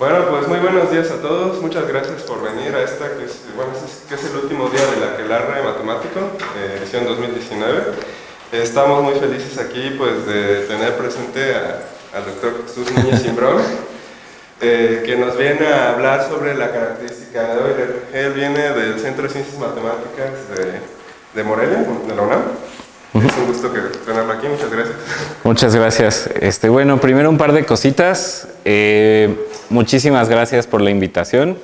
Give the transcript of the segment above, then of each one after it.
Bueno, pues muy buenos días a todos. Muchas gracias por venir a esta, que es el último día del Aquelarre Matemático, edición 2019. Estamos muy felices aquí pues, de tener presente al doctor Jesús Núñez Simbrón, que nos viene a hablar sobre la característica de Euler. Él viene del Centro de Ciencias Matemáticas de Morelia, de la UNAM. Es un gusto tenerlo aquí, muchas gracias. Muchas gracias. Bueno, primero un par de cositas. Muchísimas gracias por la invitación.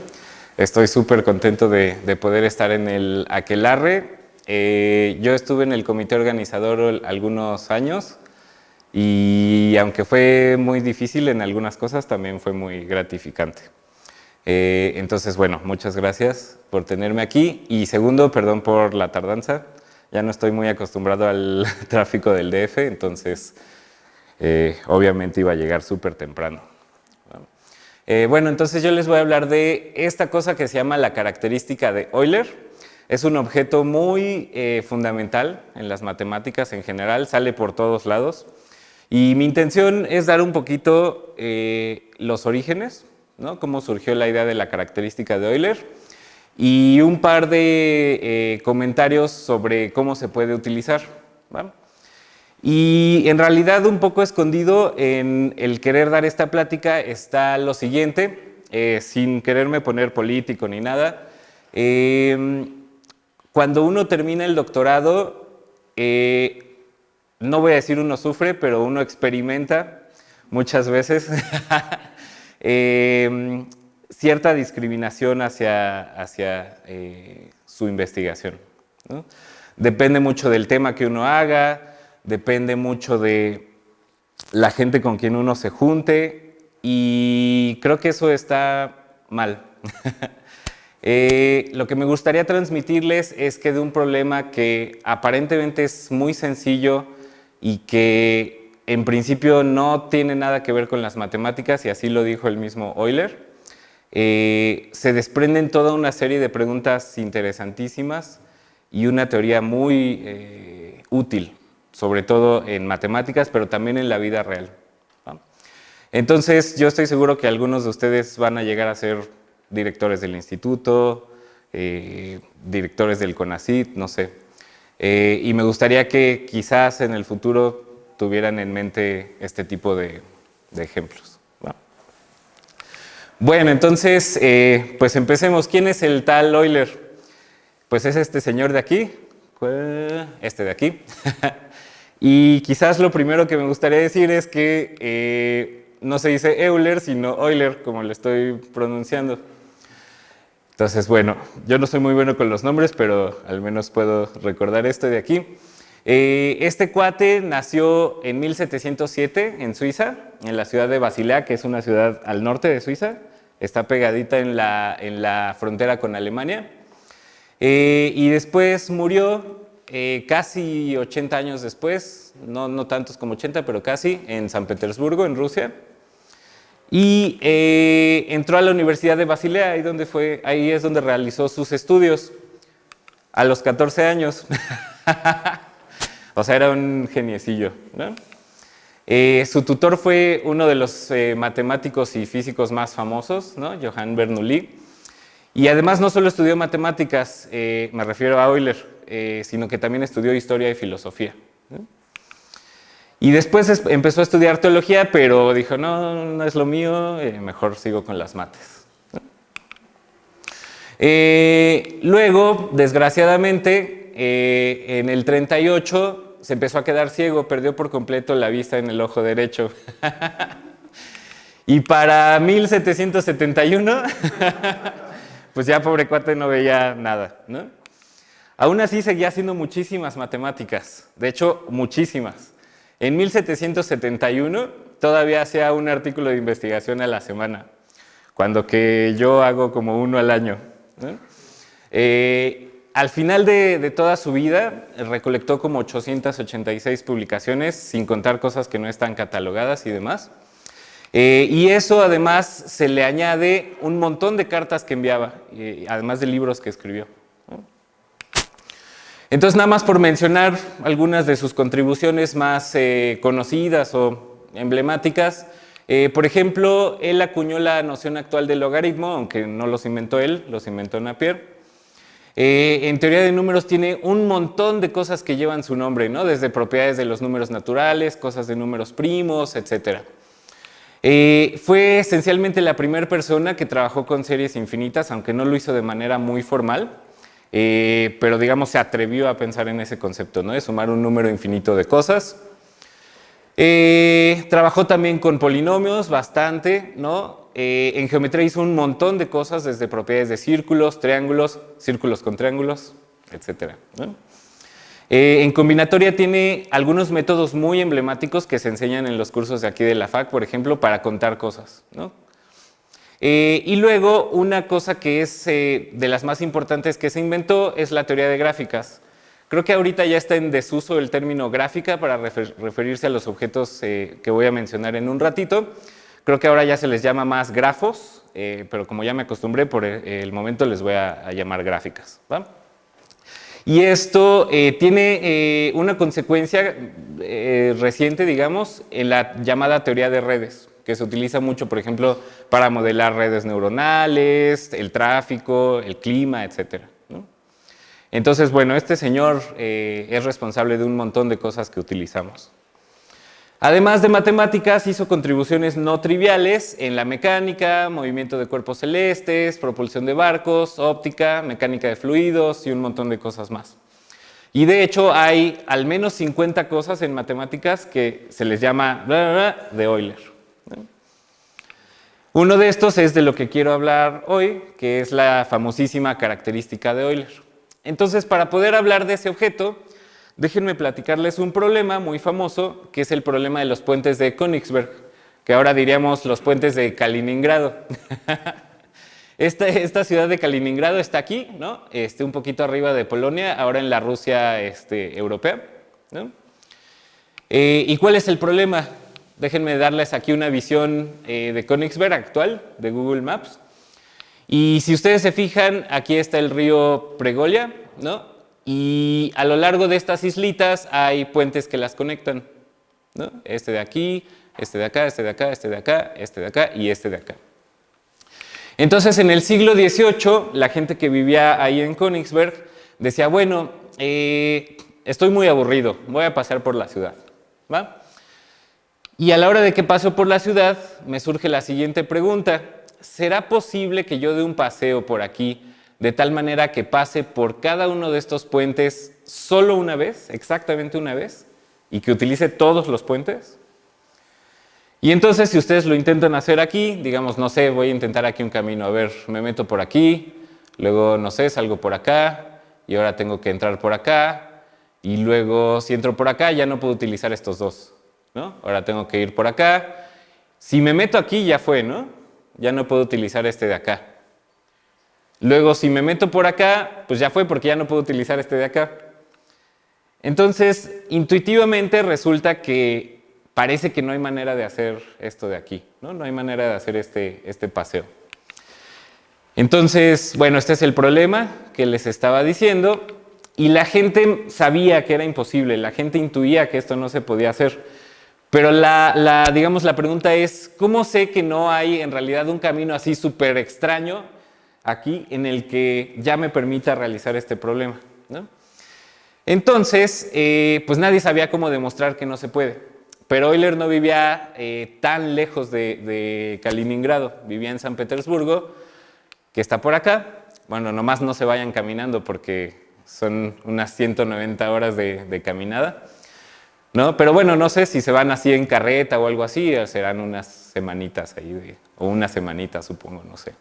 Estoy súper contento de poder estar en el Aquelarre. Yo estuve en el comité organizador algunos años y aunque fue muy difícil en algunas cosas, también fue muy gratificante. Entonces, bueno, muchas gracias por tenerme aquí. Y segundo, perdón por la tardanza. Ya no estoy muy acostumbrado al tráfico del DF, entonces obviamente iba a llegar súper temprano. Bueno, entonces yo les voy a hablar de esta cosa que se llama la característica de Euler. Es un objeto muy fundamental en las matemáticas en general, sale por todos lados. Y mi intención es dar un poquito los orígenes, ¿no? Cómo surgió la idea de la característica de Euler. Y un par de comentarios sobre cómo se puede utilizar, ¿va? Y en realidad un poco escondido en el querer dar esta plática está lo siguiente, sin quererme poner político ni nada. Cuando uno termina el doctorado, no voy a decir uno sufre, pero uno experimenta muchas veces cierta discriminación hacia su investigación, ¿no? Depende mucho del tema que uno haga, depende mucho de la gente con quien uno se junte y creo que eso está mal. Lo que me gustaría transmitirles es que de un problema que aparentemente es muy sencillo y que en principio no tiene nada que ver con las matemáticas, y así lo dijo el mismo Euler, se desprenden toda una serie de preguntas interesantísimas y una teoría muy útil, sobre todo en matemáticas, pero también en la vida real, ¿no? Entonces, yo estoy seguro que algunos de ustedes van a llegar a ser directores del instituto, directores del CONACYT, no sé. Y me gustaría que quizás en el futuro tuvieran en mente este tipo de ejemplos. Bueno, entonces, pues empecemos. ¿Quién es el tal Euler? Pues es este señor de aquí, este de aquí. Y quizás lo primero que me gustaría decir es que no se dice Euler, sino Euler, como lo estoy pronunciando. Entonces, bueno, yo no soy muy bueno con los nombres, pero al menos puedo recordar esto de aquí. Este cuate nació en 1707 en Suiza, en la ciudad de Basilea, que es una ciudad al norte de Suiza. Está pegadita en la frontera con Alemania. Y después murió casi 80 años después, no tantos como 80, pero casi, en San Petersburgo, en Rusia. Y entró a la Universidad de Basilea, ahí es donde realizó sus estudios, a los 14 años. O sea, era un geniecillo, ¿no? Su tutor fue uno de los matemáticos y físicos más famosos, ¿no? Johann Bernoulli. Y además no solo estudió matemáticas, me refiero a Euler, sino que también estudió historia y filosofía, ¿no? Y después empezó a estudiar teología, pero dijo, no es lo mío, mejor sigo con las mates, ¿no? Luego, desgraciadamente, en el 38 se empezó a quedar ciego, perdió por completo la vista en el ojo derecho. Y para 1771, pues ya pobre cuate no veía nada, ¿no? Aún así seguía haciendo muchísimas matemáticas, de hecho, muchísimas. En 1771 todavía hacía un artículo de investigación a la semana, cuando que yo hago como uno al año, ¿no? Al final de toda su vida recolectó como 886 publicaciones, sin contar cosas que no están catalogadas y demás. Y eso además se le añade un montón de cartas que enviaba, además de libros que escribió, ¿no? Entonces, nada más por mencionar algunas de sus contribuciones más conocidas o emblemáticas, Por ejemplo, él acuñó la noción actual del logaritmo, aunque no los inventó él, los inventó Napier. En teoría de números tiene un montón de cosas que llevan su nombre, ¿no? Desde propiedades de los números naturales, cosas de números primos, etc. Fue esencialmente la primera persona que trabajó con series infinitas, aunque no lo hizo de manera muy formal, pero digamos se atrevió a pensar en ese concepto, ¿no? De sumar un número infinito de cosas. Trabajó también con polinomios bastante, ¿no? En geometría hizo un montón de cosas, desde propiedades de círculos, triángulos, círculos con triángulos, etc., ¿no? En combinatoria tiene algunos métodos muy emblemáticos que se enseñan en los cursos de aquí de la FAC, por ejemplo, para contar cosas, ¿no? Y luego una cosa que es de las más importantes que se inventó es la teoría de gráficas. Creo que ahorita ya está en desuso el término gráfica para referirse a los objetos que voy a mencionar en un ratito. Creo que ahora ya se les llama más grafos, pero como ya me acostumbré, por el momento les voy a llamar gráficas, ¿va? Y esto tiene una consecuencia reciente, digamos, en la llamada teoría de redes, que se utiliza mucho, por ejemplo, para modelar redes neuronales, el tráfico, el clima, etc., ¿no? Entonces, bueno, este señor es responsable de un montón de cosas que utilizamos. Además de matemáticas, hizo contribuciones no triviales en la mecánica, movimiento de cuerpos celestes, propulsión de barcos, óptica, mecánica de fluidos y un montón de cosas más. Y de hecho hay al menos 50 cosas en matemáticas que se les llama de Euler. Uno de estos es de lo que quiero hablar hoy, que es la famosísima característica de Euler. Entonces, para poder hablar de ese objeto, déjenme platicarles un problema muy famoso, que es el problema de los puentes de Königsberg, que ahora diríamos los puentes de Kaliningrado. Esta ciudad de Kaliningrado está aquí, ¿no? Un poquito arriba de Polonia, ahora en la Rusia europea, ¿no? ¿Y cuál es el problema? Déjenme darles aquí una visión de Königsberg actual, de Google Maps. Y si ustedes se fijan, aquí está el río Pregolia, ¿no? Y a lo largo de estas islitas hay puentes que las conectan, ¿no? Este de aquí, este de acá, este de acá, este de acá, este de acá y este de acá. Entonces, en el siglo XVIII, la gente que vivía ahí en Königsberg decía, bueno, estoy muy aburrido, voy a pasar por la ciudad, ¿va? Y a la hora de que paso por la ciudad, me surge la siguiente pregunta. ¿Será posible que yo dé un paseo por aquí de tal manera que pase por cada uno de estos puentes solo una vez, exactamente una vez, y que utilice todos los puentes? Y entonces, si ustedes lo intentan hacer aquí, digamos, no sé, voy a intentar aquí un camino, a ver, me meto por aquí, luego, no sé, salgo por acá, y ahora tengo que entrar por acá, y luego, si entro por acá, ya no puedo utilizar estos dos, ¿no? Ahora tengo que ir por acá. Si me meto aquí, ya fue, ¿no? Ya no puedo utilizar este de acá. Luego, si me meto por acá, pues ya fue porque ya no puedo utilizar este de acá. Entonces, intuitivamente resulta que parece que no hay manera de hacer esto de aquí, ¿no? No hay manera de hacer este paseo. Entonces, bueno, este es el problema que les estaba diciendo. Y la gente sabía que era imposible, la gente intuía que esto no se podía hacer. Pero digamos, la pregunta es, ¿cómo sé que no hay en realidad un camino así súper extraño aquí en el que ya me permita realizar este problema, ¿no? Entonces, pues nadie sabía cómo demostrar que no se puede. Pero Euler no vivía tan lejos de Kaliningrado, vivía en San Petersburgo, que está por acá. Bueno, nomás no se vayan caminando porque son unas 190 horas de caminada, ¿no? Pero bueno, no sé si se van así en carreta o algo así, o serán unas semanitas ahí, o una semanita, supongo, no sé.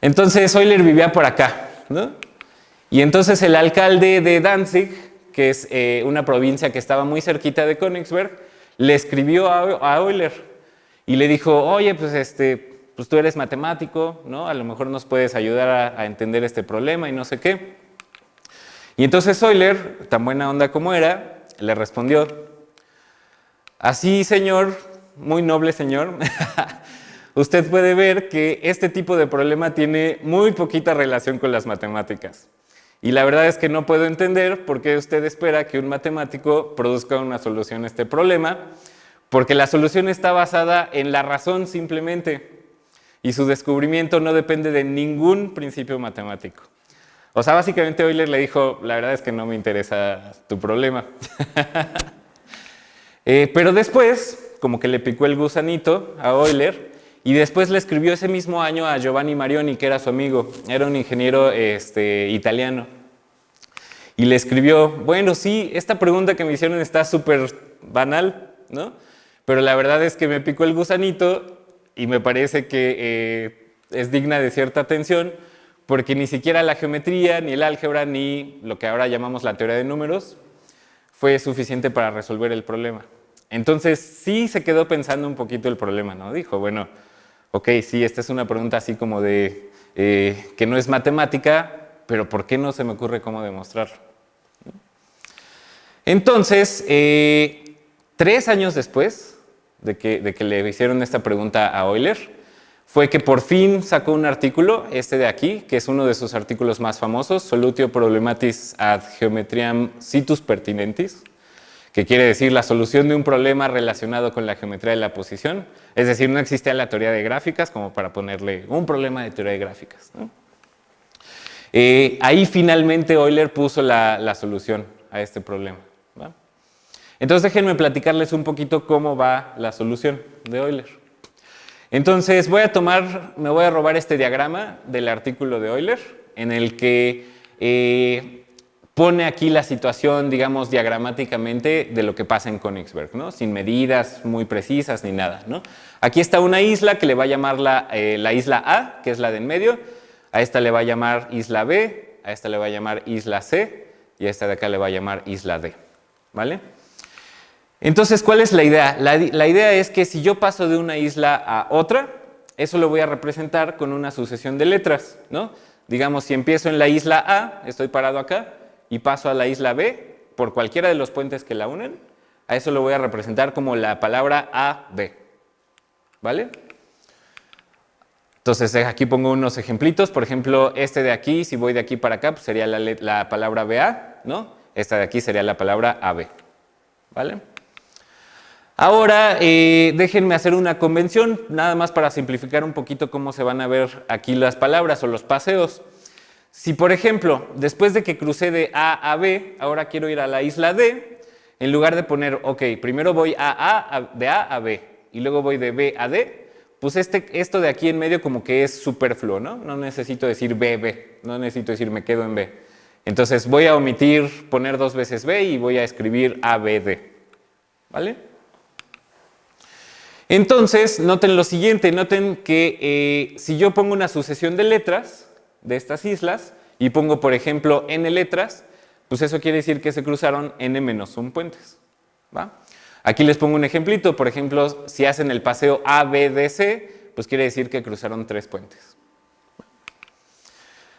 Entonces Euler vivía por acá, ¿no? Y entonces el alcalde de Danzig, que es una provincia que estaba muy cerquita de Königsberg, le escribió a Euler y le dijo, oye, pues, pues tú eres matemático, ¿no? A lo mejor nos puedes ayudar a entender este problema y no sé qué. Y entonces Euler, tan buena onda como era, le respondió, así, señor, muy noble señor, usted puede ver que este tipo de problema tiene muy poquita relación con las matemáticas. Y la verdad es que no puedo entender por qué usted espera que un matemático produzca una solución a este problema, porque la solución está basada en la razón simplemente, y su descubrimiento no depende de ningún principio matemático. O sea, básicamente Euler le dijo, la verdad es que no me interesa tu problema. Pero después, como que le picó el gusanito a Euler, y después le escribió ese mismo año a Giovanni Marioni, que era su amigo, era un ingeniero italiano. Y le escribió, bueno, sí, esta pregunta que me hicieron está súper banal, ¿no? Pero la verdad es que me picó el gusanito y me parece que es digna de cierta atención, porque ni siquiera la geometría, ni el álgebra, ni lo que ahora llamamos la teoría de números, fue suficiente para resolver el problema. Entonces sí se quedó pensando un poquito el problema, ¿no? Dijo, bueno, ok, sí, esta es una pregunta así como de que no es matemática, pero ¿por qué no se me ocurre cómo demostrarlo? Entonces, 3 años después de que le hicieron esta pregunta a Euler, fue que por fin sacó un artículo, este de aquí, que es uno de sus artículos más famosos, Solutio Problematis ad Geometriam Situs Pertinentis, que quiere decir la solución de un problema relacionado con la geometría de la posición. Es decir, no existía la teoría de gráficas como para ponerle un problema de teoría de gráficas, ¿no? Ahí finalmente Euler puso la solución a este problema, ¿va? Entonces déjenme platicarles un poquito cómo va la solución de Euler. Entonces me voy a robar este diagrama del artículo de Euler, en el que pone aquí la situación, digamos, diagramáticamente de lo que pasa en Königsberg, ¿no? Sin medidas muy precisas ni nada, ¿no? Aquí está una isla que le va a llamar la isla A, que es la de en medio. A esta le va a llamar isla B, a esta le va a llamar isla C, y a esta de acá le va a llamar isla D, ¿vale? Entonces, ¿cuál es la idea? La idea es que si yo paso de una isla a otra, eso lo voy a representar con una sucesión de letras, ¿no? Digamos, si empiezo en la isla A, estoy parado acá, y paso a la isla B, por cualquiera de los puentes que la unen, a eso lo voy a representar como la palabra AB, ¿vale? Entonces, aquí pongo unos ejemplitos. Por ejemplo, este de aquí, si voy de aquí para acá, pues sería la palabra BA, ¿no? Esta de aquí sería la palabra AB, ¿vale? Ahora, déjenme hacer una convención, nada más para simplificar un poquito cómo se van a ver aquí las palabras o los paseos. Si, por ejemplo, después de que crucé de A a B, ahora quiero ir a la isla D, en lugar de poner, ok, primero voy de A a B y luego voy de B a D, pues esto de aquí en medio como que es superfluo, ¿no? No necesito decir B, no necesito decir me quedo en B. Entonces voy a omitir poner 2 veces B y voy a escribir A, B, D, ¿vale? Entonces, noten lo siguiente, noten que si yo pongo una sucesión de letras de estas islas y pongo, por ejemplo, n letras, pues eso quiere decir que se cruzaron n-1 puentes, ¿va? Aquí les pongo un ejemplito, por ejemplo, si hacen el paseo A, B, D, C, pues quiere decir que cruzaron 3 puentes.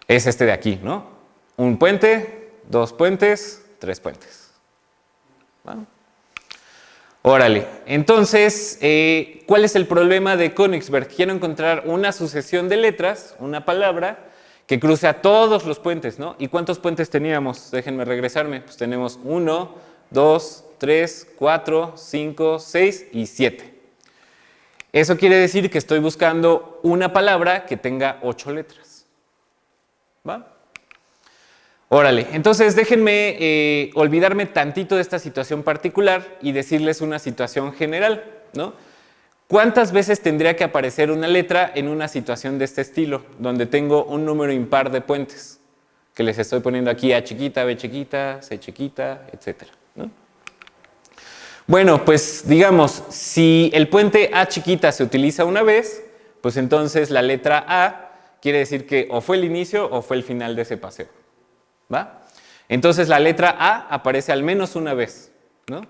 Es este de aquí, ¿no? Un puente, 2 puentes, 3 puentes. ¿Va? Órale, entonces, ¿cuál es el problema de Königsberg? Quiero encontrar una sucesión de letras, una palabra, que cruce a todos los puentes, ¿no? ¿Y cuántos puentes teníamos? Déjenme regresarme. Pues tenemos 1, 2, 3, 4, 5, 6 y 7. Eso quiere decir que estoy buscando una palabra que tenga 8 letras. ¿Va? Órale, entonces déjenme olvidarme tantito de esta situación particular y decirles una situación general, ¿no? ¿Cuántas veces tendría que aparecer una letra en una situación de este estilo, donde tengo un número impar de puentes? Que les estoy poniendo aquí A chiquita, B chiquita, C chiquita, etcétera, ¿no? Bueno, pues digamos, si el puente A chiquita se utiliza una vez, pues entonces la letra A quiere decir que o fue el inicio o fue el final de ese paseo, ¿va? Entonces la letra A aparece al menos una vez, ¿no?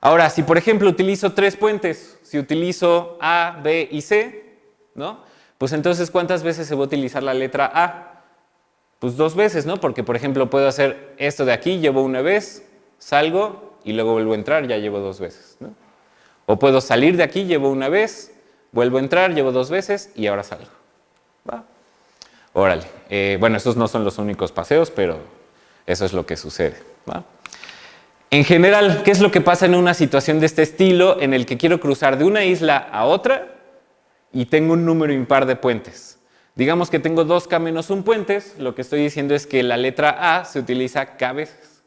Ahora, si por ejemplo utilizo 3 puentes, si utilizo A, B y C, ¿no? Pues entonces, ¿cuántas veces se va a utilizar la letra A? Pues 2 veces, ¿no? Porque, por ejemplo, puedo hacer esto de aquí, llevo una vez, salgo y luego vuelvo a entrar, ya llevo 2 veces, ¿no? O puedo salir de aquí, llevo una vez, vuelvo a entrar, llevo 2 veces y ahora salgo, ¿va? Órale. Bueno, estos no son los únicos paseos, pero eso es lo que sucede, ¿va? En general, ¿qué es lo que pasa en una situación de este estilo en el que quiero cruzar de una isla a otra y tengo un número impar de puentes? Digamos que tengo 2K menos 1 puentes, lo que estoy diciendo es que la letra A se utiliza K veces,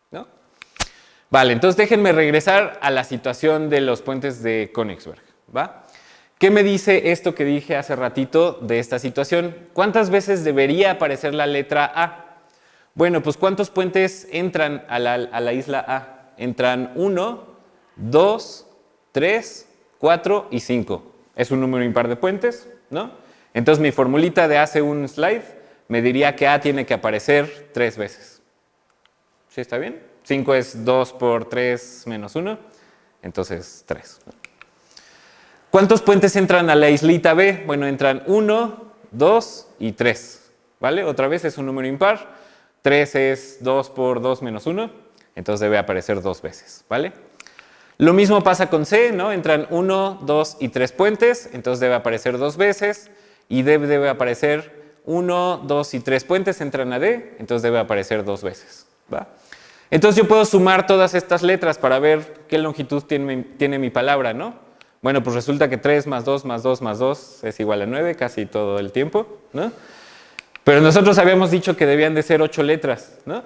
¿no? Vale, entonces déjenme regresar a la situación de los puentes de Königsberg, ¿va? ¿Qué me dice esto que dije hace ratito de esta situación? ¿Cuántas veces debería aparecer la letra A? Bueno, pues ¿cuántos puentes entran a la isla A? Entran 1, 2, 3, 4 y 5. Es un número impar de puentes, ¿no? Entonces mi formulita de hace un slide me diría que A tiene que aparecer 3 veces. ¿Sí está bien? 5 es 2 por 3 menos 1, entonces 3. ¿Cuántos puentes entran a la islita B? Bueno, entran 1, 2 y 3, ¿vale? Otra vez es un número impar. 3 es 2 por 2 menos 1, entonces debe aparecer 2 veces, ¿vale? Lo mismo pasa con C, ¿no? Entran 1, 2 y 3 puentes, entonces debe aparecer 2 veces, y D debe aparecer 1, 2 y 3 puentes, entran a D, entonces debe aparecer 2 veces, ¿va? Entonces yo puedo sumar todas estas letras para ver qué longitud tiene mi palabra, ¿no? Bueno, pues resulta que 3 más 2 más 2 más 2 es igual a 9 casi todo el tiempo, ¿no? Pero nosotros habíamos dicho que debían de ser 8 letras, ¿no?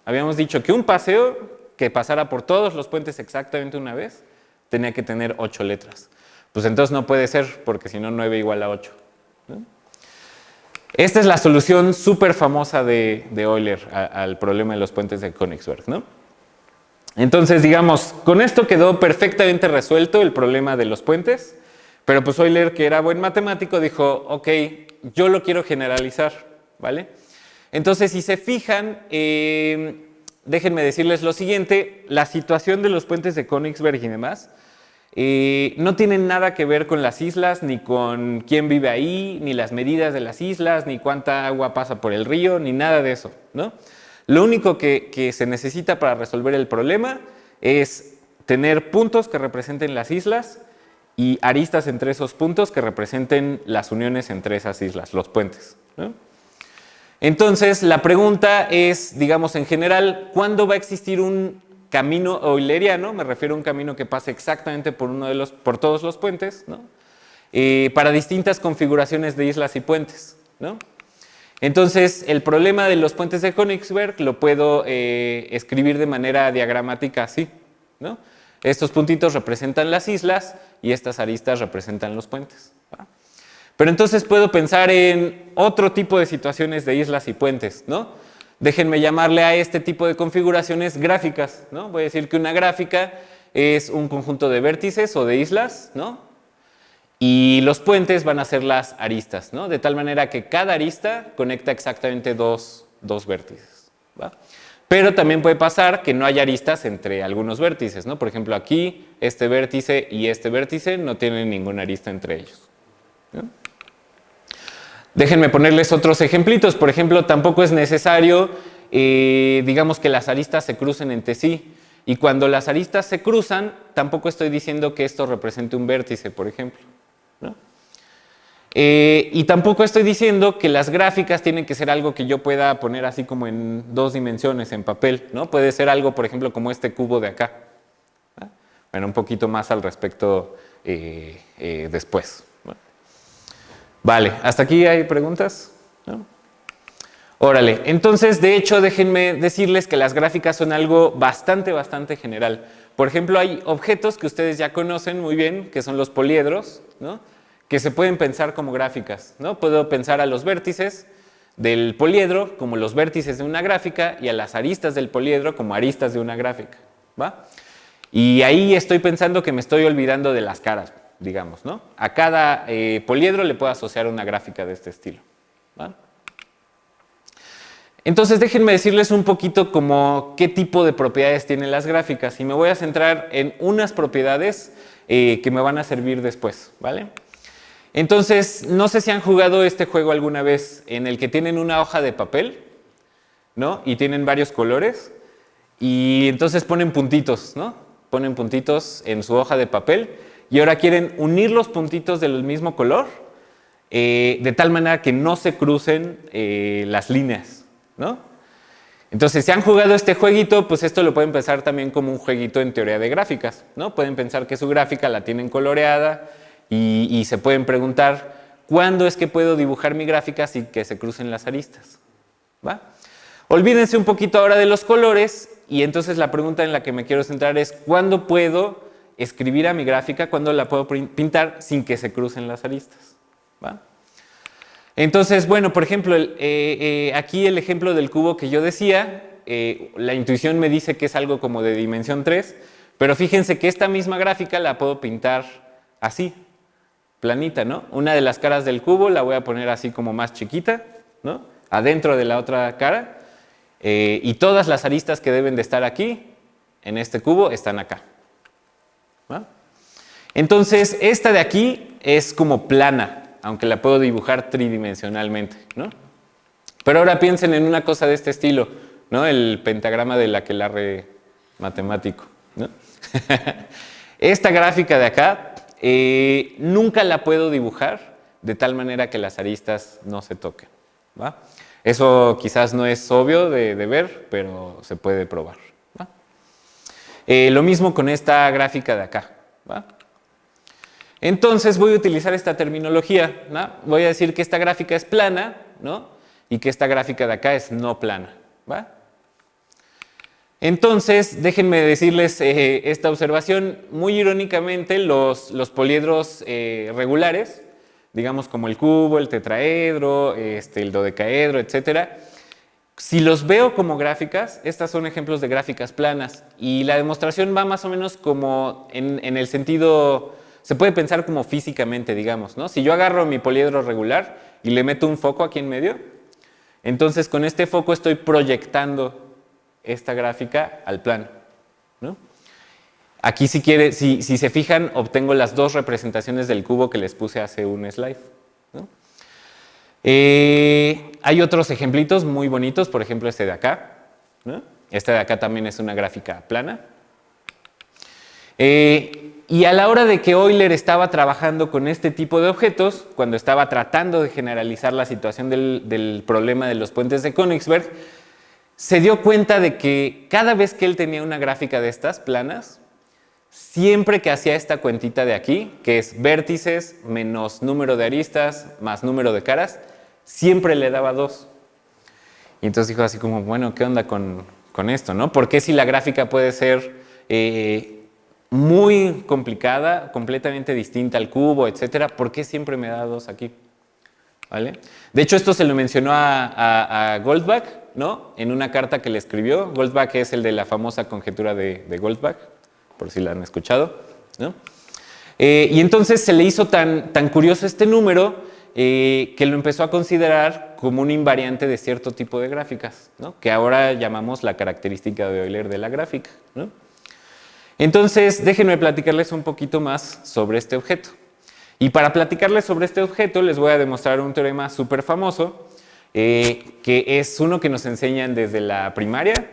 Habíamos dicho que un paseo que pasara por todos los puentes exactamente una vez tenía que tener 8 letras. Pues entonces no puede ser, porque si no 9 igual a 8, ¿no? Esta es la solución súper famosa de Euler al problema de los puentes de Königsberg, ¿no? Entonces, digamos, con esto quedó perfectamente resuelto el problema de los puentes, pero pues Euler, que era buen matemático, dijo, ok, yo lo quiero generalizar, ¿vale? Entonces, si se fijan, déjenme decirles lo siguiente, la situación de los puentes de Königsberg y demás no tienen nada que ver con las islas, ni con quién vive ahí, ni las medidas de las islas, ni cuánta agua pasa por el río, ni nada de eso, ¿no? Lo único que se necesita para resolver el problema es tener puntos que representen las islas y aristas entre esos puntos que representen las uniones entre esas islas, los puentes, ¿no? Entonces, la pregunta es, digamos, en general, ¿cuándo va a existir un camino euleriano? Me refiero a un camino que pase exactamente por todos los puentes, ¿no? Para distintas configuraciones de islas y puentes, ¿no? Entonces, el problema de los puentes de Königsberg lo puedo escribir de manera diagramática así, ¿no? Estos puntitos representan las islas y estas aristas representan los puentes, ¿va? Pero entonces puedo pensar en otro tipo de situaciones de islas y puentes, ¿no? Déjenme llamarle a este tipo de configuraciones gráficas, ¿no? Voy a decir que una gráfica es un conjunto de vértices o de islas, ¿no? Y los puentes van a ser las aristas, ¿no? De tal manera que cada arista conecta exactamente dos vértices, ¿va? Pero también puede pasar que no haya aristas entre algunos vértices, ¿no? Por ejemplo, aquí este vértice y este vértice no tienen ninguna arista entre ellos, ¿no? Déjenme ponerles otros ejemplitos. Por ejemplo, tampoco es necesario, digamos, que las aristas se crucen entre sí. Y cuando las aristas se cruzan, tampoco estoy diciendo que esto represente un vértice, por ejemplo, ¿no? Y tampoco estoy diciendo que las gráficas tienen que ser algo que yo pueda poner así como en 2 dimensiones, en papel, ¿no? Puede ser algo, por ejemplo, como este cubo de acá, ¿no? Bueno, un poquito más al respecto después, ¿no? Vale, ¿hasta aquí hay preguntas? ¿No? Órale, entonces, de hecho, déjenme decirles que las gráficas son algo bastante general. Por ejemplo, hay objetos que ustedes ya conocen muy bien, que son los poliedros, ¿no? Que se pueden pensar como gráficas, ¿no? Puedo pensar a los vértices del poliedro como los vértices de una gráfica y a las aristas del poliedro como aristas de una gráfica, ¿va? Y ahí estoy pensando que me estoy olvidando de las caras, digamos, ¿no? A cada poliedro le puedo asociar una gráfica de este estilo, ¿va? Entonces déjenme decirles un poquito como qué tipo de propiedades tienen las gráficas y me voy a centrar en unas propiedades que me van a servir después, ¿vale? Entonces, no sé si han jugado este juego alguna vez en el que tienen una hoja de papel, ¿no? Y tienen varios colores y entonces ponen puntitos, ¿no? Ponen puntitos en su hoja de papel y ahora quieren unir los puntitos del mismo color de tal manera que no se crucen las líneas, ¿no? Entonces, si han jugado este jueguito, pues esto lo pueden pensar también como un jueguito en teoría de gráficas, ¿no? Pueden pensar que su gráfica la tienen coloreada y se pueden preguntar, ¿cuándo es que puedo dibujar mi gráfica sin que se crucen las aristas? ¿Va? Olvídense un poquito ahora de los colores y entonces la pregunta en la que me quiero centrar es, ¿cuándo puedo escribir a mi gráfica? ¿Cuándo la puedo pintar sin que se crucen las aristas? ¿Va? Entonces, bueno, por ejemplo, aquí el ejemplo del cubo que yo decía, la intuición me dice que es algo como de dimensión 3, pero fíjense que esta misma gráfica la puedo pintar así, planita, ¿no? Una de las caras del cubo la voy a poner así como más chiquita, ¿no? Adentro de la otra cara, y todas las aristas que deben de estar aquí, en este cubo, están acá. ¿Va? Entonces, esta de aquí es como plana, aunque la puedo dibujar tridimensionalmente, ¿no? Pero ahora piensen en una cosa de este estilo, ¿no? El pentagrama del aquelarre matemático, ¿no? Esta gráfica de acá nunca la puedo dibujar de tal manera que las aristas no se toquen, ¿va? Eso quizás no es obvio de ver, pero se puede probar, ¿va? Lo mismo con esta gráfica de acá, ¿va? Entonces voy a utilizar esta terminología, ¿no? Voy a decir que esta gráfica es plana, ¿no? Y que esta gráfica de acá es no plana, ¿va? Entonces, déjenme decirles esta observación. Muy irónicamente, los poliedros regulares, digamos como el cubo, el tetraedro, el dodecaedro, etcétera, si los veo como gráficas, estas son ejemplos de gráficas planas. Y la demostración va más o menos como en el sentido... Se puede pensar como físicamente, digamos, ¿no? Si yo agarro mi poliedro regular y le meto un foco aquí en medio, entonces con este foco estoy proyectando esta gráfica al plano, ¿no? Aquí si se fijan, obtengo las dos representaciones del cubo que les puse hace un slide, ¿no? Hay otros ejemplitos muy bonitos, por ejemplo este de acá, ¿no? Este de acá también es una gráfica plana. Y a la hora de que Euler estaba trabajando con este tipo de objetos, cuando estaba tratando de generalizar la situación del problema de los puentes de Königsberg, se dio cuenta de que cada vez que él tenía una gráfica de estas planas, siempre que hacía esta cuentita de aquí, que es vértices menos número de aristas más número de caras, siempre le daba 2. Y entonces dijo así como, bueno, ¿qué onda con esto, no? ¿Por qué si la gráfica puede ser muy complicada, completamente distinta al cubo, etcétera, ¿por qué siempre me da 2 aquí? ¿Vale? De hecho, esto se lo mencionó a Goldbach, ¿no? En una carta que le escribió. Goldbach es el de la famosa conjetura de Goldbach, por si la han escuchado, ¿no? Y entonces se le hizo tan curioso este número que lo empezó a considerar como un invariante de cierto tipo de gráficas, ¿no? Que ahora llamamos la característica de Euler de la gráfica, ¿no? Entonces, déjenme platicarles un poquito más sobre este objeto. Y para platicarles sobre este objeto, les voy a demostrar un teorema súper famoso, que es uno que nos enseñan desde la primaria,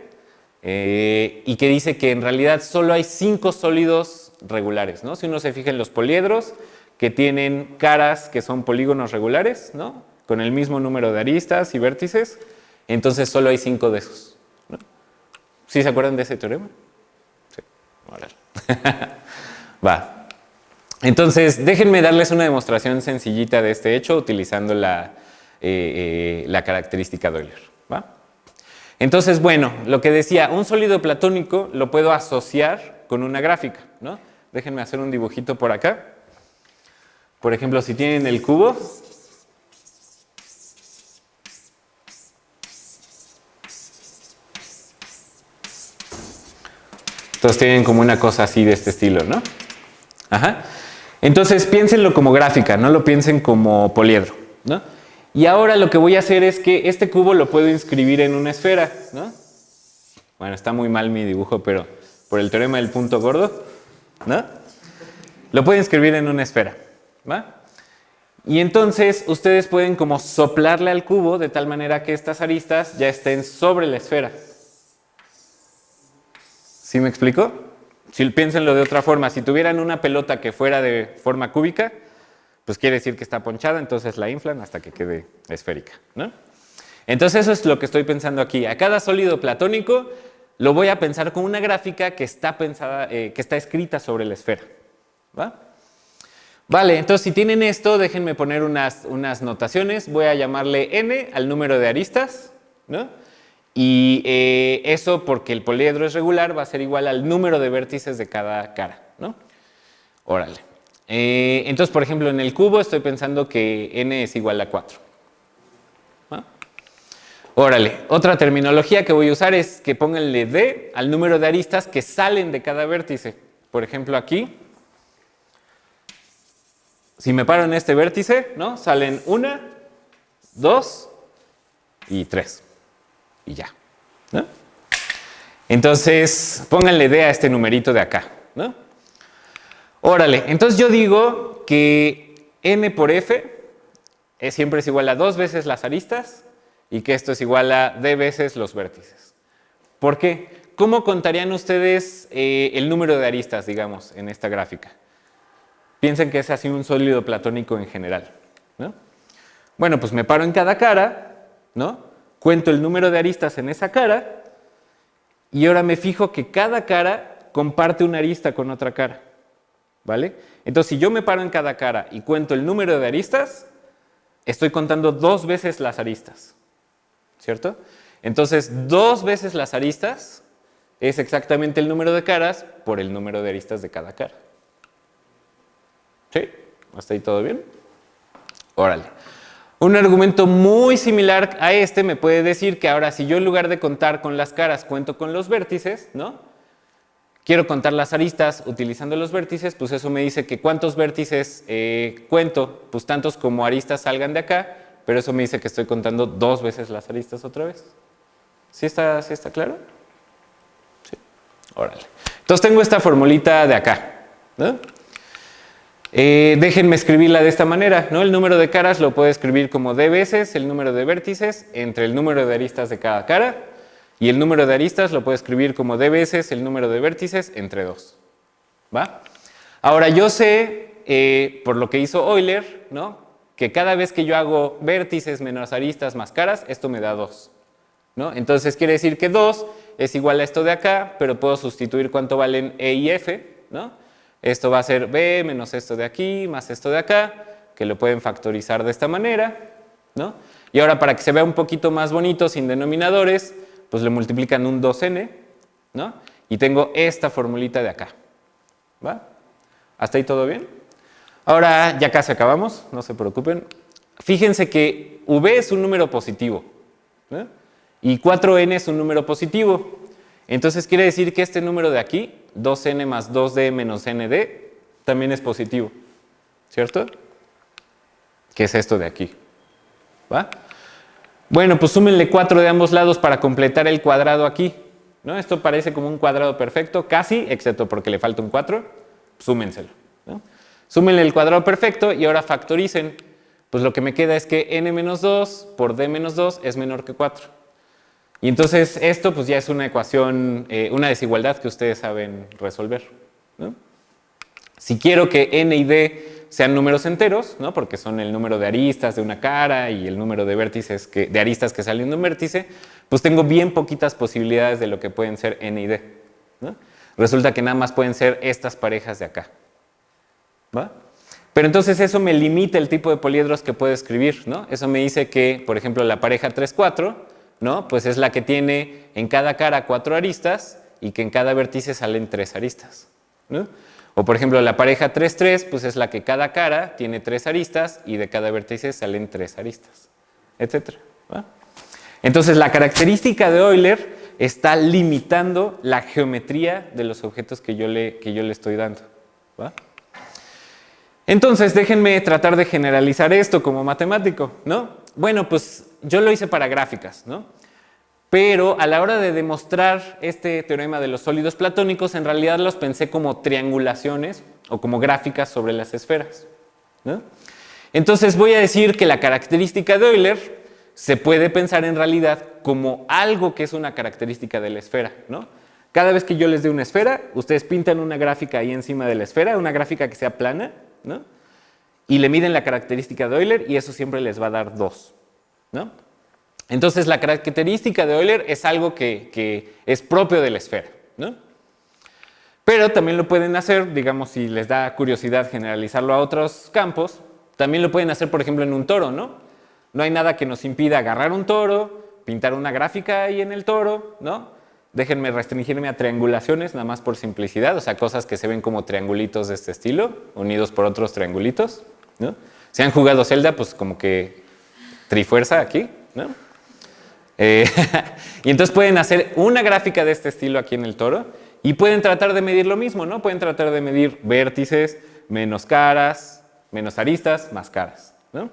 y que dice que en realidad solo hay 5 sólidos regulares, ¿no? Si uno se fija en los poliedros, que tienen caras que son polígonos regulares, ¿no? Con el mismo número de aristas y vértices, entonces solo hay 5 de esos, ¿no? ¿Sí se acuerdan de ese teorema? Sí. Va. Entonces, déjenme darles una demostración sencillita de este hecho utilizando la característica de Euler, ¿va? Entonces, bueno, lo que decía, un sólido platónico lo puedo asociar con una gráfica, ¿no? Déjenme hacer un dibujito por acá. Por ejemplo, si tienen el cubo, entonces tienen como una cosa así de este estilo, ¿no? Ajá. Entonces, piénsenlo como gráfica, no lo piensen como poliedro, ¿no? Y ahora lo que voy a hacer es que este cubo lo puedo inscribir en una esfera, ¿no? Bueno, está muy mal mi dibujo, pero por el teorema del punto gordo, ¿no? Lo puedo inscribir en una esfera, ¿va? Y entonces ustedes pueden como soplarle al cubo de tal manera que estas aristas ya estén sobre la esfera. ¿Sí me explico? Si piénsenlo de otra forma, si tuvieran una pelota que fuera de forma cúbica, pues quiere decir que está ponchada, entonces la inflan hasta que quede esférica, ¿no? Entonces eso es lo que estoy pensando aquí. A cada sólido platónico lo voy a pensar con una gráfica que está pensada, que está escrita sobre la esfera. ¿Va? Vale, entonces si tienen esto, déjenme poner unas notaciones. Voy a llamarle n al número de aristas, ¿no? Y eso, porque el poliedro es regular, va a ser igual al número de vértices de cada cara, ¿no? Órale. Entonces, por ejemplo, en el cubo estoy pensando que n es igual a 4. ¿Va? Órale. Otra terminología que voy a usar es que pónganle d al número de aristas que salen de cada vértice. Por ejemplo, aquí, si me paro en este vértice, ¿no? Salen 1, 2 y 3. Y ya, ¿no? Entonces, pónganle d a este numerito de acá, ¿no? Órale, entonces yo digo que n por f siempre es igual a 2 veces las aristas y que esto es igual a d veces los vértices. ¿Por qué? ¿Cómo contarían ustedes el número de aristas, digamos, en esta gráfica? Piensen que es así un sólido platónico en general, ¿no? Bueno, pues me paro en cada cara, ¿no? Cuento el número de aristas en esa cara y ahora me fijo que cada cara comparte una arista con otra cara, ¿vale? Entonces, si yo me paro en cada cara y cuento el número de aristas, estoy contando 2 veces las aristas, ¿cierto? Entonces, 2 veces las aristas es exactamente el número de caras por el número de aristas de cada cara. ¿Sí? ¿Hasta ahí todo bien? Órale. Un argumento muy similar a este me puede decir que ahora si yo en lugar de contar con las caras cuento con los vértices, ¿no? Quiero contar las aristas utilizando los vértices, pues eso me dice que cuántos vértices cuento, pues tantos como aristas salgan de acá, pero eso me dice que estoy contando 2 veces las aristas otra vez. ¿Sí está claro? Sí. Órale. Entonces tengo esta formulita de acá, ¿no? Déjenme escribirla de esta manera, ¿no? El número de caras lo puedo escribir como d veces el número de vértices entre el número de aristas de cada cara, y el número de aristas lo puedo escribir como d veces el número de vértices entre 2. ¿Va? Ahora yo sé, por lo que hizo Euler, ¿no? Que cada vez que yo hago vértices menos aristas más caras, esto me da 2, ¿no? Entonces quiere decir que 2 es igual a esto de acá, pero puedo sustituir cuánto valen e y f, ¿no? Esto va a ser b menos esto de aquí más esto de acá, que lo pueden factorizar de esta manera, ¿no? Y ahora para que se vea un poquito más bonito sin denominadores, pues le multiplican un 2n, ¿no? Y tengo esta formulita de acá, ¿va? ¿Hasta ahí todo bien? Ahora ya casi acabamos, no se preocupen. Fíjense que v es un número positivo, ¿no? Y 4n es un número positivo. Entonces quiere decir que este número de aquí, 2n más 2d menos nd, también es positivo, ¿cierto? Que es esto de aquí, ¿va? Bueno, pues súmenle 4 de ambos lados para completar el cuadrado aquí, ¿no? Esto parece como un cuadrado perfecto, casi, excepto porque le falta un 4, súmenselo, ¿no? Súmenle el cuadrado perfecto y ahora factoricen, pues lo que me queda es que n menos 2 por d menos 2 es menor que 4. Y entonces esto pues ya es una ecuación, una desigualdad que ustedes saben resolver, ¿no? Si quiero que n y d sean números enteros, ¿no? Porque son el número de aristas de una cara y el número de vértices de aristas que salen de un vértice, pues tengo bien poquitas posibilidades de lo que pueden ser n y d, ¿no? Resulta que nada más pueden ser estas parejas de acá, ¿va? Pero entonces eso me limita el tipo de poliedros que puedo escribir, ¿no? Eso me dice que, por ejemplo, la pareja 3,4, ¿no? Pues es la que tiene en cada cara 4 aristas y que en cada vértice salen 3 aristas, ¿no? O por ejemplo la pareja 3,3, pues es la que cada cara tiene 3 aristas y de cada vértice salen 3 aristas, etc. ¿Va? Entonces la característica de Euler está limitando la geometría de los objetos que yo le estoy dando, ¿va? Entonces déjenme tratar de generalizar esto como matemático, ¿no? Bueno, pues yo lo hice para gráficas, ¿no? Pero a la hora de demostrar este teorema de los sólidos platónicos, en realidad los pensé como triangulaciones o como gráficas sobre las esferas, ¿no? Entonces voy a decir que la característica de Euler se puede pensar en realidad como algo que es una característica de la esfera, ¿no? Cada vez que yo les dé una esfera, ustedes pintan una gráfica ahí encima de la esfera, una gráfica que sea plana, ¿no? Y le miden la característica de Euler y eso siempre les va a dar 2, ¿no? Entonces, la característica de Euler es algo que es propio de la esfera, ¿no? Pero también lo pueden hacer, digamos, si les da curiosidad generalizarlo a otros campos, también lo pueden hacer, por ejemplo, en un toro, ¿no? No hay nada que nos impida agarrar un toro, pintar una gráfica ahí en el toro, ¿no? Déjenme restringirme a triangulaciones, nada más por simplicidad, o sea, cosas que se ven como triangulitos de este estilo, unidos por otros triangulitos, ¿no? Si han jugado Zelda, pues como que trifuerza aquí, ¿no? Y entonces pueden hacer una gráfica de este estilo aquí en el toro y pueden tratar de medir lo mismo, ¿no? Pueden tratar de medir vértices, menos caras, menos aristas, más caras, ¿no?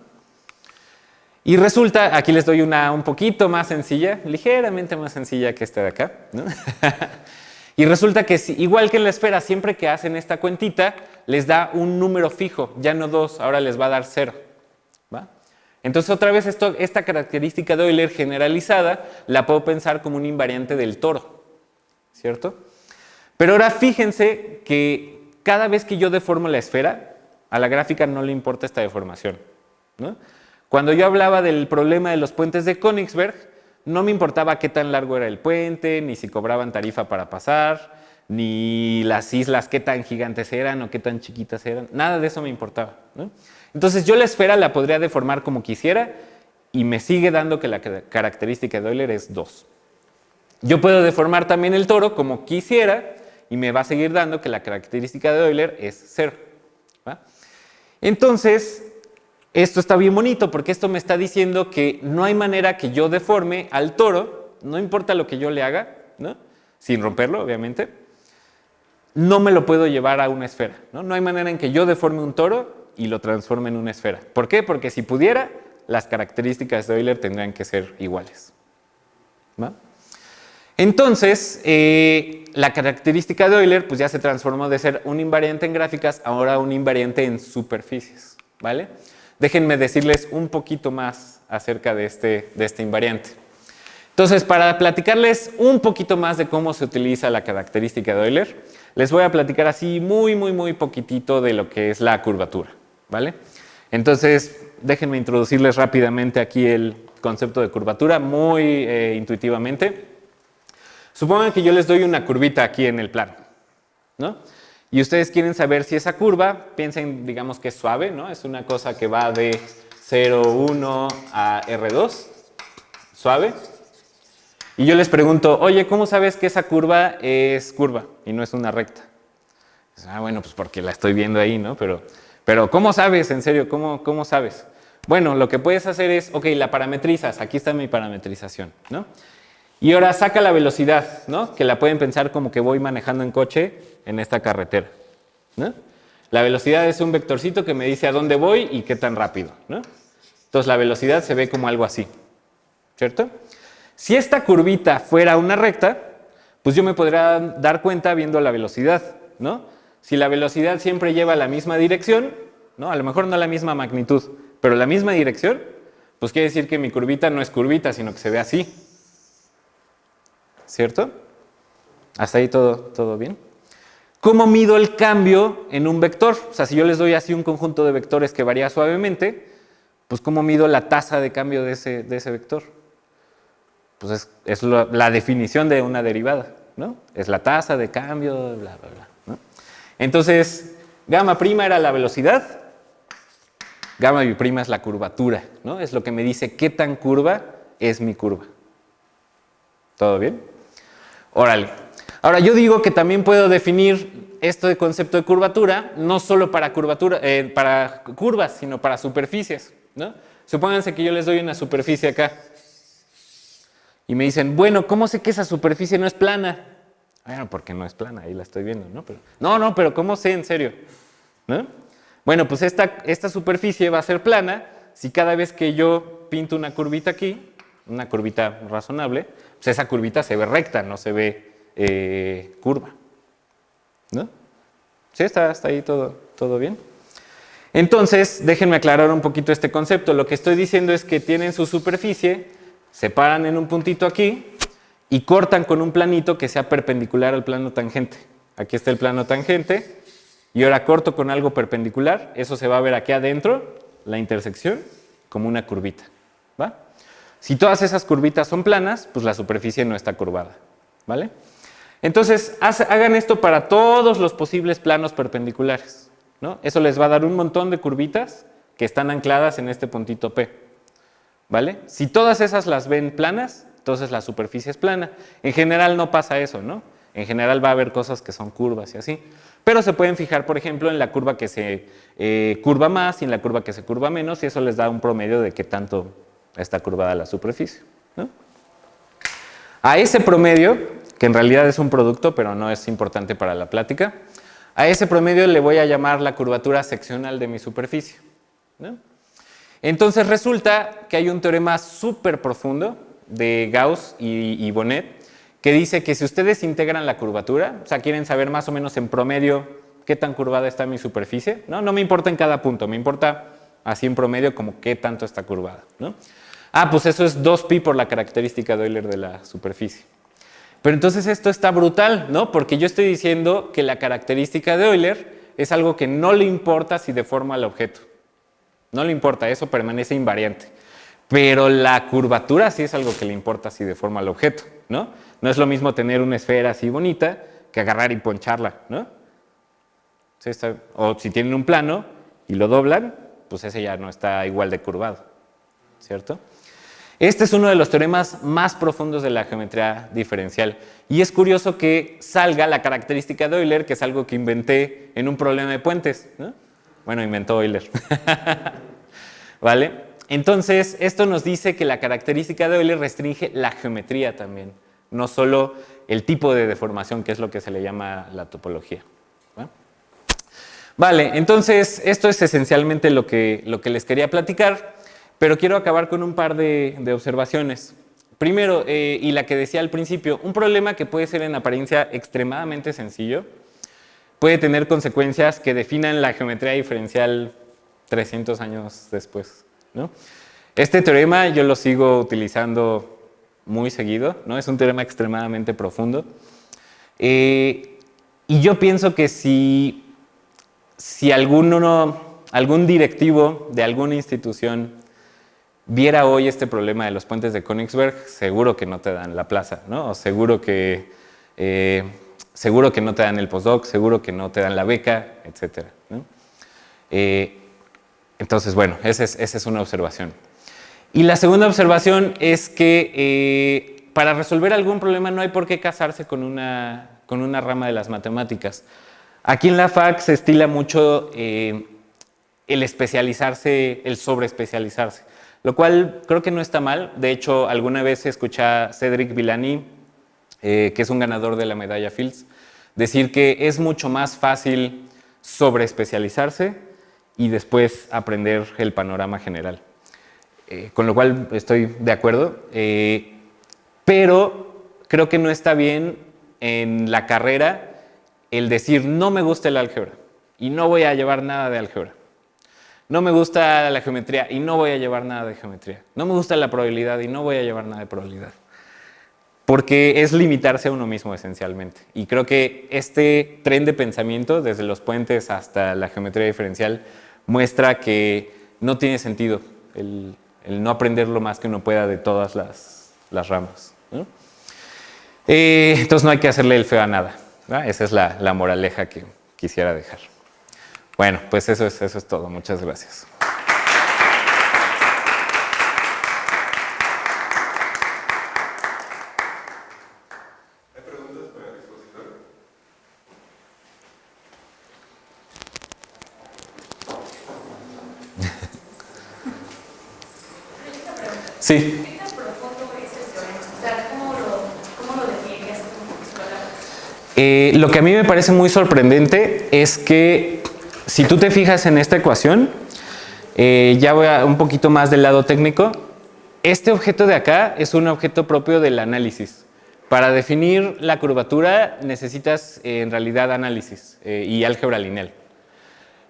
Y resulta, aquí les doy una un poquito más sencilla, ligeramente más sencilla que esta de acá, ¿no? Y resulta que igual que en la esfera, siempre que hacen esta cuentita, les da un número fijo, ya no 2, ahora les va a dar 0, ¿va? Entonces otra vez esta característica de Euler generalizada la puedo pensar como un invariante del toro, ¿cierto? Pero ahora fíjense que cada vez que yo deformo la esfera, a la gráfica no le importa esta deformación, ¿no? Cuando yo hablaba del problema de los puentes de Königsberg, no me importaba qué tan largo era el puente, ni si cobraban tarifa para pasar, ni las islas qué tan gigantes eran o qué tan chiquitas eran, nada de eso me importaba, ¿no? Entonces yo la esfera la podría deformar como quisiera y me sigue dando que la característica de Euler es 2. Yo puedo deformar también el toro como quisiera y me va a seguir dando que la característica de Euler es 0, ¿va? Entonces, esto está bien bonito porque esto me está diciendo que no hay manera que yo deforme al toro, no importa lo que yo le haga, ¿no? Sin romperlo, obviamente, no me lo puedo llevar a una esfera, ¿no? No hay manera en que yo deforme un toro y lo transforme en una esfera. ¿Por qué? Porque si pudiera, las características de Euler tendrían que ser iguales, ¿va? Entonces, la característica de Euler pues ya se transformó de ser un invariante en gráficas ahora un invariante en superficies, ¿vale? Déjenme decirles un poquito más acerca de este invariante. Entonces, para platicarles un poquito más de cómo se utiliza la característica de Euler, les voy a platicar así muy poquitito de lo que es la curvatura, ¿vale? Entonces, déjenme introducirles rápidamente aquí el concepto de curvatura muy intuitivamente. Supongan que yo les doy una curvita aquí en el plano, ¿no? Y ustedes quieren saber si esa curva, piensen, digamos que es suave, ¿no? Es una cosa que va de 0, 1 a R2, suave. Y yo les pregunto, oye, ¿cómo sabes que esa curva es curva y no es una recta? Bueno, pues porque la estoy viendo ahí, ¿no? Pero ¿cómo sabes? En serio, ¿cómo sabes? Bueno, lo que puedes hacer es, ok, la parametrizas, aquí está mi parametrización, ¿no? Y ahora saca la velocidad, ¿no? Que la pueden pensar como que voy manejando en coche en esta carretera, ¿no? La velocidad es un vectorcito que me dice a dónde voy y qué tan rápido, ¿no? Entonces la velocidad se ve como algo así, ¿cierto? Si esta curvita fuera una recta, pues yo me podría dar cuenta viendo la velocidad, ¿no? Si la velocidad siempre lleva la misma dirección, ¿no? A lo mejor no la misma magnitud, pero la misma dirección, pues quiere decir que mi curvita no es curvita, sino que se ve así, ¿cierto? ¿Hasta ahí todo bien? ¿Cómo mido el cambio en un vector? O sea, si yo les doy así un conjunto de vectores que varía suavemente, pues ¿cómo mido la tasa de cambio de ese vector? Pues es la definición de una derivada, ¿no? Es la tasa de cambio, bla, bla, bla, ¿no? Entonces, gamma prima era la velocidad, gamma biprima es la curvatura, ¿no? Es lo que me dice qué tan curva es mi curva. ¿Todo bien? Órale. Ahora, yo digo que también puedo definir esto de concepto de curvatura, no solo para para curvas, sino para superficies, ¿no? Supónganse que yo les doy una superficie acá. Y me dicen, bueno, ¿cómo sé que esa superficie no es plana? Bueno, porque no es plana, ahí la estoy viendo, ¿no? Pero ¿cómo sé en serio? ¿No? Bueno, pues esta superficie va a ser plana si cada vez que yo pinto una curvita aquí, una curvita razonable, pues esa curvita se ve recta, no se ve curva, ¿no? ¿Sí? ¿Está ahí todo bien? Entonces, déjenme aclarar un poquito este concepto. Lo que estoy diciendo es que tienen su superficie, se paran en un puntito aquí y cortan con un planito que sea perpendicular al plano tangente. Aquí está el plano tangente y ahora corto con algo perpendicular. Eso se va a ver aquí adentro, la intersección, como una curvita, ¿va? Si todas esas curvitas son planas, pues la superficie no está curvada, ¿vale? Entonces, hagan esto para todos los posibles planos perpendiculares, ¿no? Eso les va a dar un montón de curvitas que están ancladas en este puntito P, ¿vale? Si todas esas las ven planas, entonces la superficie es plana. En general no pasa eso, ¿no? En general va a haber cosas que son curvas y así. Pero se pueden fijar, por ejemplo, en la curva que se curva más y en la curva que se curva menos, y eso les da un promedio de qué tanto está curvada la superficie, ¿no? A ese promedio, que en realidad es un producto, pero no es importante para la plática, a ese promedio le voy a llamar la curvatura seccional de mi superficie, ¿no? Entonces resulta que hay un teorema súper profundo de Gauss y Bonnet, que dice que si ustedes integran la curvatura, o sea, quieren saber más o menos en promedio qué tan curvada está mi superficie, ¿no? No me importa en cada punto, me importa así en promedio como qué tanto está curvada, ¿no? Ah, pues eso es 2pi por la característica de Euler de la superficie. Pero entonces esto está brutal, ¿no? Porque yo estoy diciendo que la característica de Euler es algo que no le importa si deforma al objeto. No le importa, eso permanece invariante. Pero la curvatura sí es algo que le importa si deforma al objeto, ¿no? No es lo mismo tener una esfera así bonita que agarrar y poncharla, ¿no? O si tienen un plano y lo doblan, pues ese ya no está igual de curvado, ¿cierto? Este es uno de los teoremas más profundos de la geometría diferencial. Y es curioso que salga la característica de Euler, que es algo que inventé en un problema de puentes, ¿no? Bueno, inventó Euler. ¿Vale? Entonces, esto nos dice que la característica de Euler restringe la geometría también, no solo el tipo de deformación, que es lo que se le llama la topología. ¿Va? Vale, entonces, esto es esencialmente lo que les quería platicar. Pero quiero acabar con un par de observaciones. Primero, y la que decía al principio, un problema que puede ser en apariencia extremadamente sencillo puede tener consecuencias que definan la geometría diferencial 300 años después, ¿no? Este teorema yo lo sigo utilizando muy seguido, ¿no? Es un teorema extremadamente profundo. Y yo pienso que si algún directivo de alguna institución viera hoy este problema de los puentes de Königsberg, seguro que no te dan la plaza, ¿no? O seguro que no te dan el postdoc, seguro que no te dan la beca, etc., ¿no? Entonces, bueno, esa es una observación. Y la segunda observación es que para resolver algún problema no hay por qué casarse con una rama de las matemáticas. Aquí en la FAC se estila mucho el especializarse, el sobreespecializarse. Lo cual creo que no está mal. De hecho, alguna vez escuché a Cédric Villani, que es un ganador de la medalla Fields, decir que es mucho más fácil sobreespecializarse y después aprender el panorama general. Con lo cual estoy de acuerdo, pero creo que no está bien en la carrera el decir no me gusta el álgebra y no voy a llevar nada de álgebra. No me gusta la geometría y no voy a llevar nada de geometría. No me gusta la probabilidad y no voy a llevar nada de probabilidad. Porque es limitarse a uno mismo esencialmente. Y creo que este tren de pensamiento, desde los puentes hasta la geometría diferencial, muestra que no tiene sentido el no aprender lo más que uno pueda de todas las ramas, ¿no? Entonces no hay que hacerle el feo a nada, ¿verdad? Esa es la moraleja que quisiera dejar. Bueno, pues eso es todo. Muchas gracias. ¿Hay preguntas para el expositor? Sí. ¿Qué tan profundo es ese teorema? O sea, ¿cómo lo definirías con tus palabras? Lo que a mí me parece muy sorprendente es que si tú te fijas en esta ecuación, ya voy a un poquito más del lado técnico. Este objeto de acá es un objeto propio del análisis. Para definir la curvatura necesitas en realidad análisis y álgebra lineal,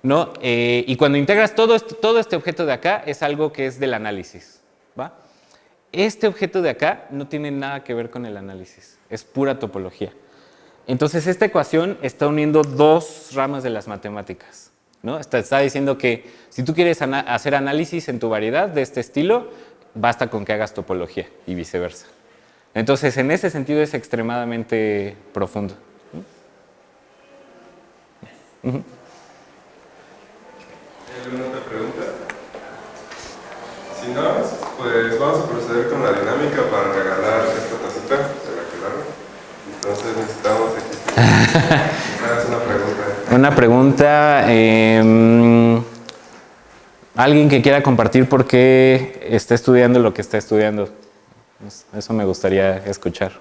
¿no? Y cuando integras todo este objeto de acá es algo que es del análisis, ¿va? Este objeto de acá no tiene nada que ver con el análisis, es pura topología. Entonces esta ecuación está uniendo dos ramas de las matemáticas, ¿no? Está diciendo que si tú quieres hacer análisis en tu variedad de este estilo, basta con que hagas topología y viceversa. Entonces, en ese sentido es extremadamente profundo. ¿Hay alguna otra pregunta? Si no, pues vamos a proceder con la dinámica para regalar esta tacita de la aquelarre. Entonces necesitamos hacer una pregunta. Una pregunta. Alguien que quiera compartir por qué está estudiando lo que está estudiando. Eso me gustaría escuchar.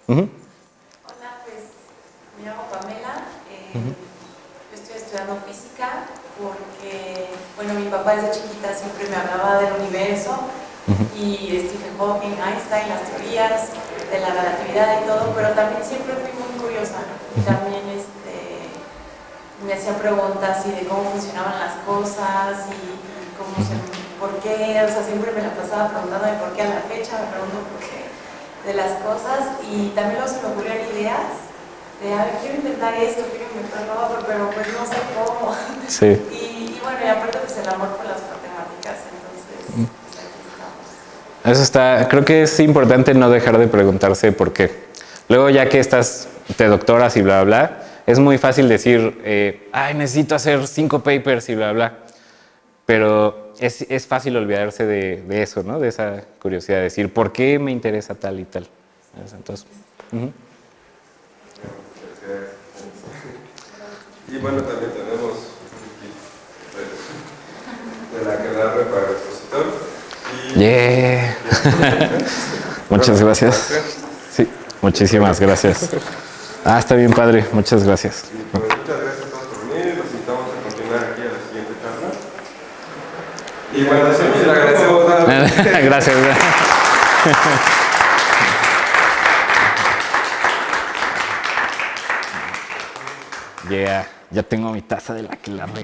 Hola, pues me llamo Pamela. Yo estoy estudiando física porque, bueno, mi papá desde chiquita siempre me hablaba del universo y Stephen Hawking, Einstein, las teorías de la relatividad y todo, pero también siempre fui muy curiosa y también me hacía preguntas y de cómo funcionaban las cosas y cómo por qué, o sea, siempre me la pasaba preguntando de por qué a la fecha, me pregunto por qué de las cosas y también luego se me ocurrían ideas de, a ver, quiero inventar esto, quiero inventar lo otro, pero pues no sé cómo. Sí. Y bueno, y aparte pues el amor por las matemáticas, entonces pues aquí estamos. Eso está, creo que es importante no dejar de preguntarse por qué. Luego ya que te doctoras y bla, bla, es muy fácil decir, ay, necesito hacer 5 papers y bla, bla. Pero es fácil olvidarse de eso, ¿no? De esa curiosidad, de decir, ¿por qué me interesa tal y tal? Entonces, Y bueno, también tenemos de la aquelarre para el expositor. Yeah. Muchas gracias. Sí, muchísimas gracias. Ah, está bien padre. Muchas gracias. Y pues muchas gracias a todos por venir. Los invitamos a continuar aquí a la siguiente charla. Y bueno, sí, le agradecemos. Gracias. Yeah, ya tengo mi taza de la aquelarre.